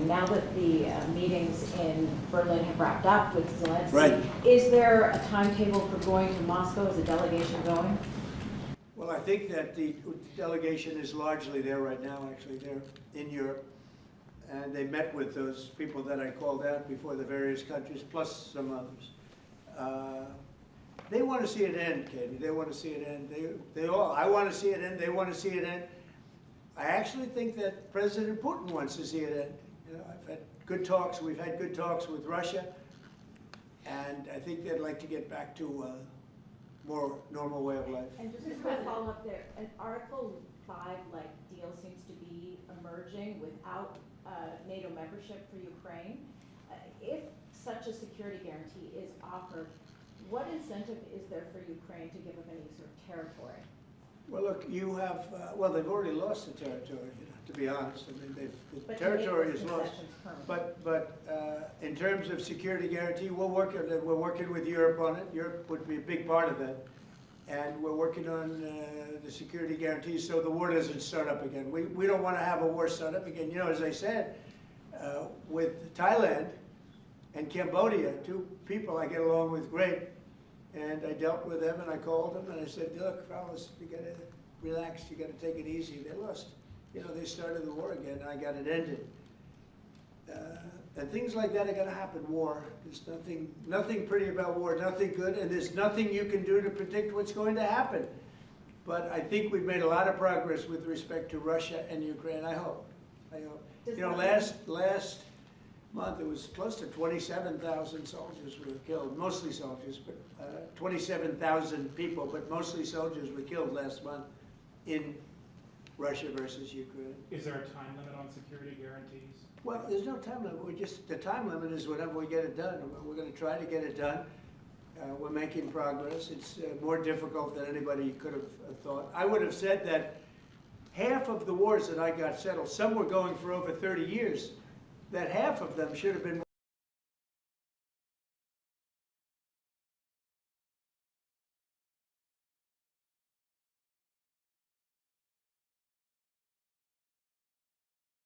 now that the meetings in Berlin have wrapped up with Zelensky, Right. is there a timetable for going to Moscow? Is a delegation going? Well, I think that the delegation is largely there right now, actually. They're in Europe. And they met with those people that I called out before, the various countries, plus some others. They want to see it end, Katie. They want to see it end. I want to see it end. They want to see it end. I actually think that President Putin wants to see it end. You know, I've had good talks. We've had good talks with Russia. And I think they'd like to get back to a more normal way of life. And just a quick follow-up there, an Article 5-like deal seems to be emerging without NATO membership for Ukraine. If such a security guarantee is offered, what incentive is there for Ukraine to give up any sort of territory? Well, look, you have, well, they've already lost the territory, you know, to be honest. I mean, the territory is lost. But in terms of security guarantee, we're working with Europe on it. Europe would be a big part of that. And we're working on the security guarantees so the war doesn't start up again. We don't want to have a war start up again. You know, as I said, with Thailand and Cambodia, two people I get along with great, and I dealt with them and I called them and I said, look, fellas, you got to relax, you got to take it easy. They lost, you know, they started the war again and I got it ended. And things like that are going to happen, war. There's nothing pretty about war, nothing good, and there's nothing you can do to predict what's going to happen. But I think we've made a lot of progress with respect to Russia and Ukraine, I hope. You know, last month it was close to 27,000 soldiers were killed, mostly soldiers, but 27,000 people, but mostly soldiers were killed last month in Russia versus Ukraine. Is there a time limit on security guarantees? Well, there's no time limit. The time limit is whenever we get it done. We're going to try to get it done. We're making progress. It's more difficult than anybody could have thought. I would have said that half of the wars that I got settled, some were going for over 30 years, that half of them should have been